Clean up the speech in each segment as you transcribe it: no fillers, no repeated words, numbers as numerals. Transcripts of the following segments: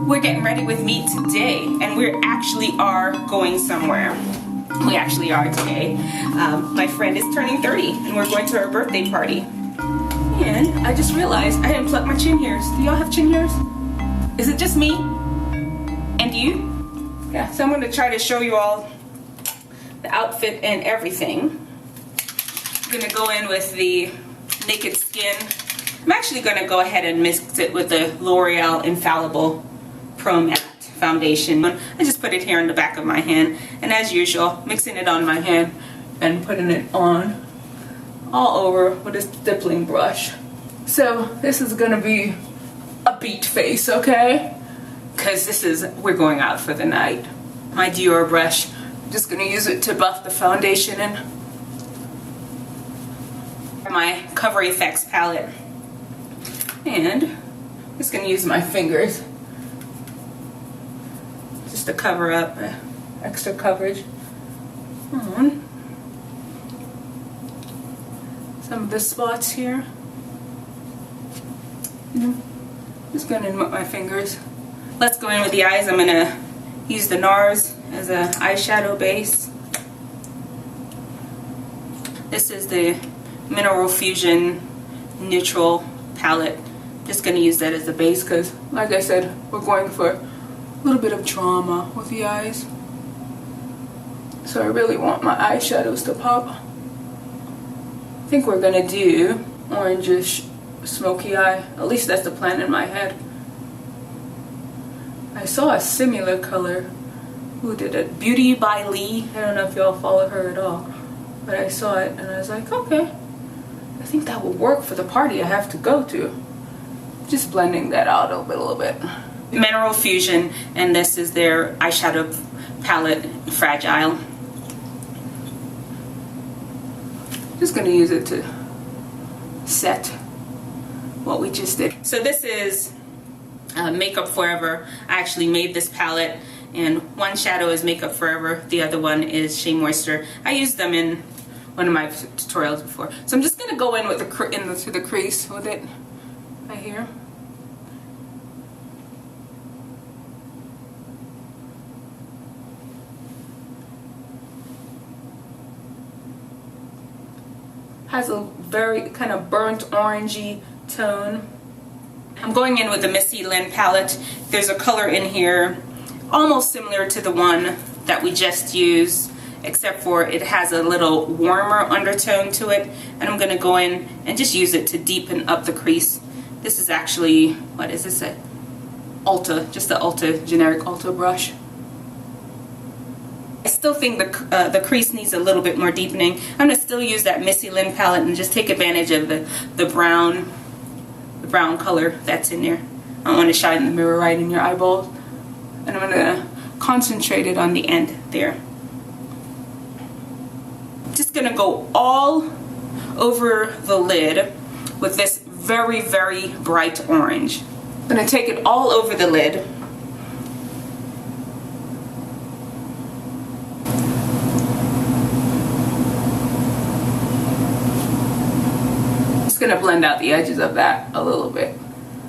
We're getting ready with me today, and we actually are going somewhere. We actually are today. My friend is turning 30, and we're going to her birthday party. And I just realized I didn't pluck my chin hairs. Do y'all have chin hairs? Is it just me? And you? Yeah, so I'm going to try to show you all the outfit and everything. I'm going to go in with the Naked Skin. I'm actually going to go ahead and mix it with the Loreal Infallible Pro Matte Foundation. I just put it here in the back of my hand, and as usual, mixing it on my hand and putting it on all over with a stippling brush. So this is going to be a beat face, okay? Because we're going out for the night. My Dior brush, I'm just going to use it to buff the foundation in. My Cover Effects palette. And I'm just going to use my fingers just to cover up extra coverage on some of the spots here. Just going in with my fingers. Let's go in with the eyes. I'm going to use the Nars as an eyeshadow base. This is the Mineral Fusion Neutral palette. Just going to use that as a base because, like I said, we're going for a little bit of drama with the eyes. So I really want my eyeshadows to pop. I think we're going to do orangish smoky eye. At least that's the plan in my head. I saw a similar color. Who did it? Beauty by Lee. I don't know if y'all follow her at all. But I saw it and I was like, okay. I think that will work for the party I have to go to. Just blending that out a little bit. Mineral Fusion, and this is their eyeshadow palette, Fragile. Just going to use it to set what we just did. So this is Makeup Forever. I actually made this palette, and one shadow is Makeup Forever, the other one is Shea Moisture. I used them in one of my tutorials before. So I'm just going to go in with through the crease with it right here. Has a very kind of burnt orangey tone. I'm going in with the Missy Lynn palette. There's a color in here almost similar to the one that we just used, except for it has a little warmer undertone to it, and I'm going to go in and just use it to deepen up the crease. This is actually, what is this, a Ulta, just the Ulta, generic Ulta brush. I still think the crease needs a little bit more deepening. I'm going to still use that Missy Lynn palette and just take advantage of the brown color that's in there. I want to shine the mirror right in your eyeballs, and I'm going to concentrate it on the end there. Just going to go all over the lid with this very, very bright orange. I'm going to take it all over the lid. Going to blend out the edges of that a little bit.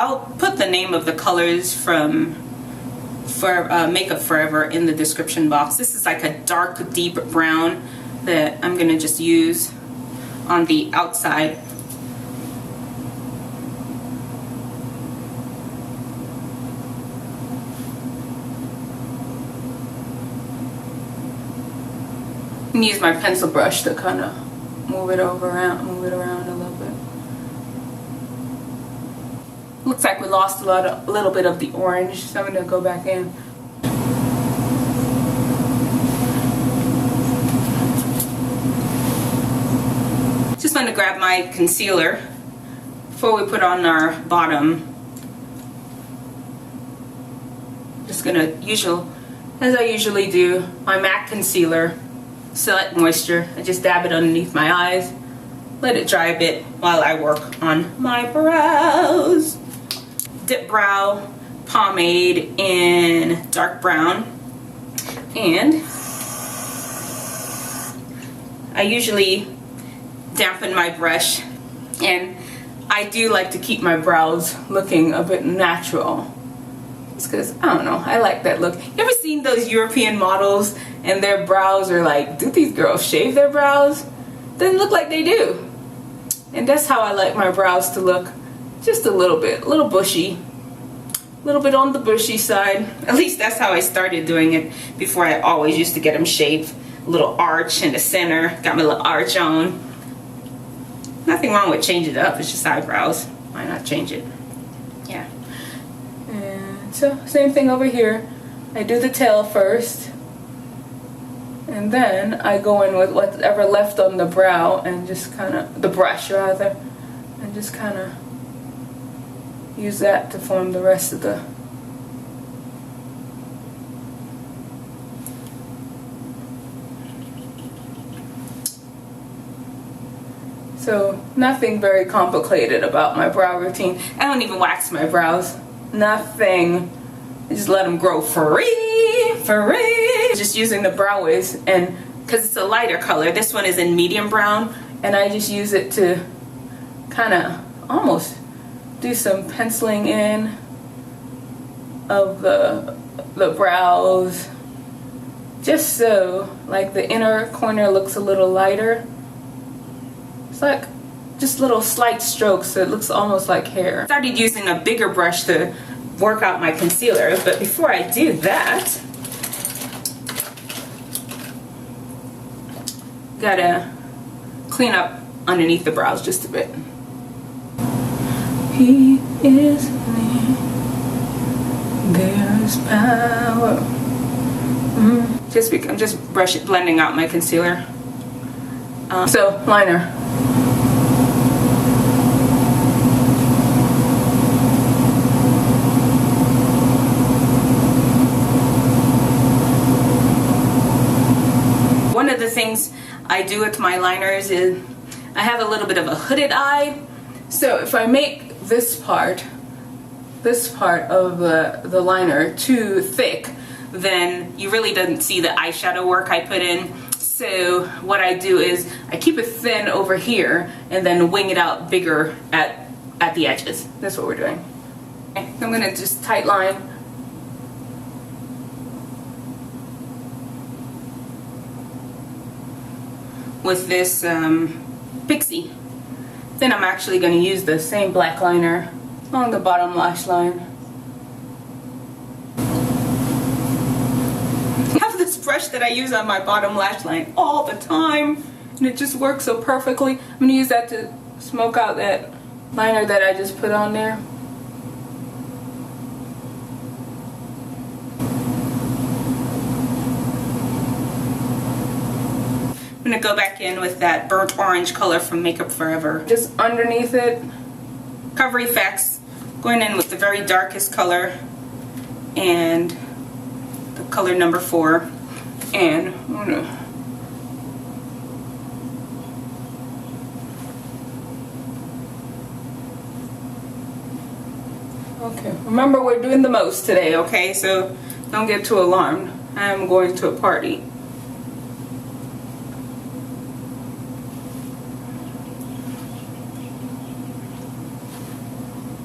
I'll put the name of the colors from Makeup Forever in the description box. This is like a dark, deep brown that I'm going to just use on the outside. And use my pencil brush to kind of move it around a little bit. Looks like we lost a little bit of the orange, so I'm going to go back in. Just want to grab my concealer before we put on our bottom. Just going to, as I usually do, my MAC concealer, Select Moisture. I just dab it underneath my eyes, let it dry a bit while I work on my brows. Dip Brow pomade in dark brown, and I usually dampen my brush, and I do like to keep my brows looking a bit natural. It's because, I don't know, I like that look. You ever seen those European models and their brows are like, do these girls shave their brows? Doesn't look like they do. And that's how I like my brows to look. Just a little bit, a little bushy. A little bit on the bushy side. At least that's how I started doing it before. I always used to get them shaved. A little arch in the center. Got my little arch on. Nothing wrong with changing it up. It's just eyebrows. Why not change it? Yeah. And so, same thing over here. I do the tail first. And then I go in with whatever left on the brow and just kind of, the brush rather, and just kind of use that to form the rest of the so nothing very complicated about my brow routine. I don't even wax my brows. Nothing. I just let them grow free. Just using the brow wiz, and because it's a lighter color, this one is in medium brown, and I just use it to kind of almost do some penciling in of the brows, just so like the inner corner looks a little lighter. It's like just little slight strokes, so it looks almost like hair. I started using a bigger brush to work out my concealer, but before I do that, gotta clean up underneath the brows just a bit. He is near, there is power. I'm just blending out my concealer. So, liner. One of the things I do with my liners is I have a little bit of a hooded eye. So if I make this part of the liner too thick, then you really don't see the eyeshadow work I put in. So what I do is I keep it thin over here and then wing it out bigger at the edges. That's what we're doing. Okay, I'm gonna just tight line. With this Pixie. Then I'm actually going to use the same black liner on the bottom lash line. I have this brush that I use on my bottom lash line all the time, and it just works so perfectly. I'm going to use that to smoke out that liner that I just put on there. I'm going to go back in with that burnt orange color from Makeup Forever. Just underneath it. Cover effects. Going in with the very darkest color and the color number 4. And I'm gonna okay, remember we're doing the most today, okay? So don't get too alarmed. I am going to a party.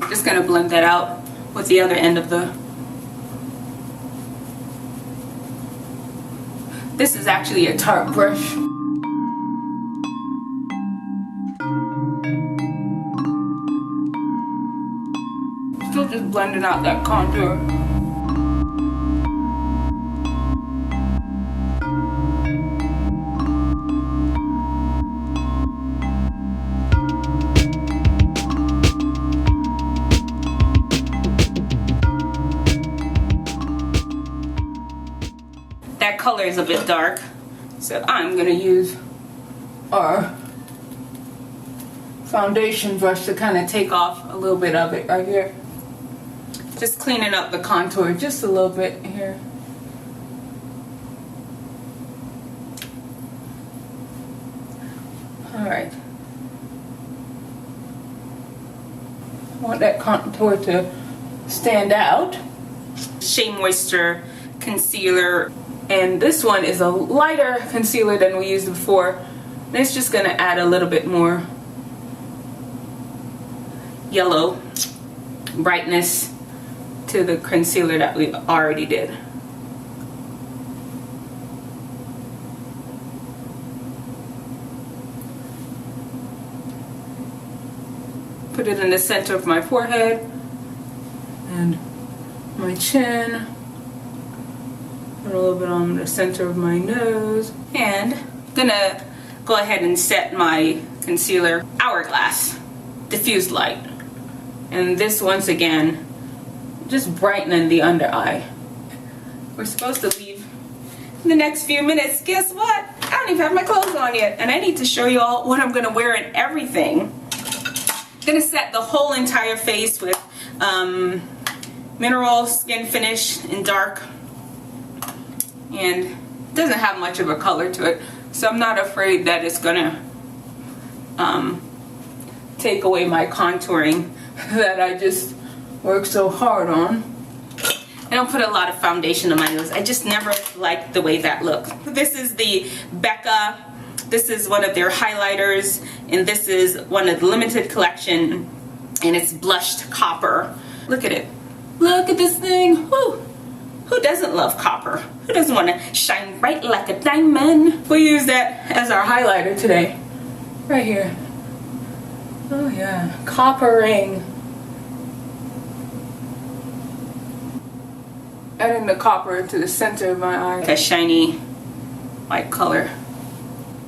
Just gonna blend that out with the other end of the. This is actually a Tarte brush. Still just blending out that contour. That color is a bit dark, so I'm gonna use our foundation brush to kind of take off a little bit of it right here. Just cleaning up the contour just a little bit here. Alright. I want that contour to stand out. Shea Moisture concealer, and this one is a lighter concealer than we used before, and it's just gonna add a little bit more yellow brightness to into the concealer that we already did. Put it in the center of my forehead and my chin. Put a little bit on the center of my nose. And I'm gonna go ahead and set my concealer Hourglass diffused light. And this, once again, just brightening the under eye. We're supposed to leave in the next few minutes. Guess what? I don't even have my clothes on yet, and I need to show you all what I'm gonna wear and everything. I'm gonna set the whole entire face with mineral skin finish in dark, and it doesn't have much of a color to it, so I'm not afraid that it's gonna take away my contouring that I just worked so hard on. I don't put a lot of foundation on my nose. I just never liked the way that looked. This is the Becca. This is one of their highlighters, and this is one of the limited collection, and it's blushed copper. Look at it. Look at this thing. Woo. Who doesn't love copper? Who doesn't want to shine bright like a diamond? We use that as our highlighter today. Right here. Oh yeah, copper ring. Adding the copper to the center of my eye. A shiny white color.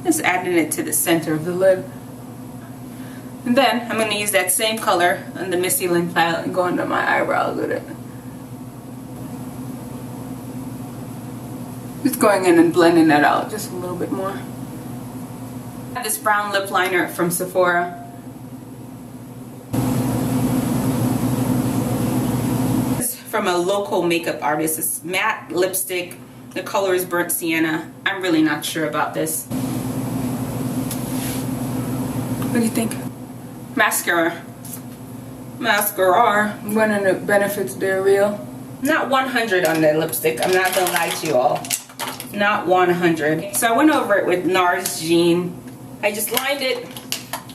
Just adding it to the center of the lid. And then I'm going to use that same color on the Missy Lynn palette and go under my eyebrows with it. Just going in and blending that out just a little bit more. I have this brown lip liner from Sephora. This is from a local makeup artist. It's matte lipstick. The color is burnt sienna. I'm really not sure about this. What do you think? Mascara. Mascara. When the benefits, they're real. Not 100 on the lipstick. I'm not gonna lie to you all. Not 100. So I went over it with Nars Jean. I just lined it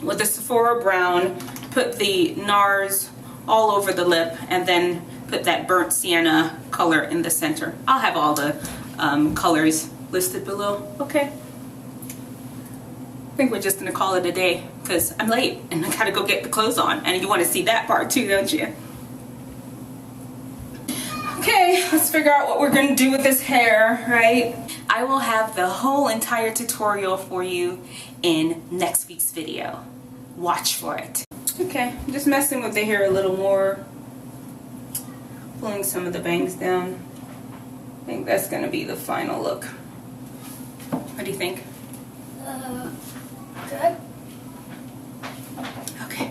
with the Sephora brown, put the Nars all over the lip, and then put that burnt sienna color in the center. I'll have all the colors listed below. Okay. I think we're just gonna call it a day because I'm late and I gotta go get the clothes on, and you want to see that part too, don't you? Okay, let's figure out what we're gonna do with this hair, right? I will have the whole entire tutorial for you in next week's video. Watch for it. Okay, I'm just messing with the hair a little more, pulling some of the bangs down. I think that's gonna be the final look. What do you think? Good. Okay.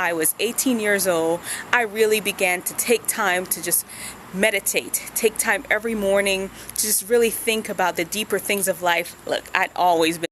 I was 18 years old, I really began to take time to just meditate, take time every morning to just really think about the deeper things of life. Look, I'd always been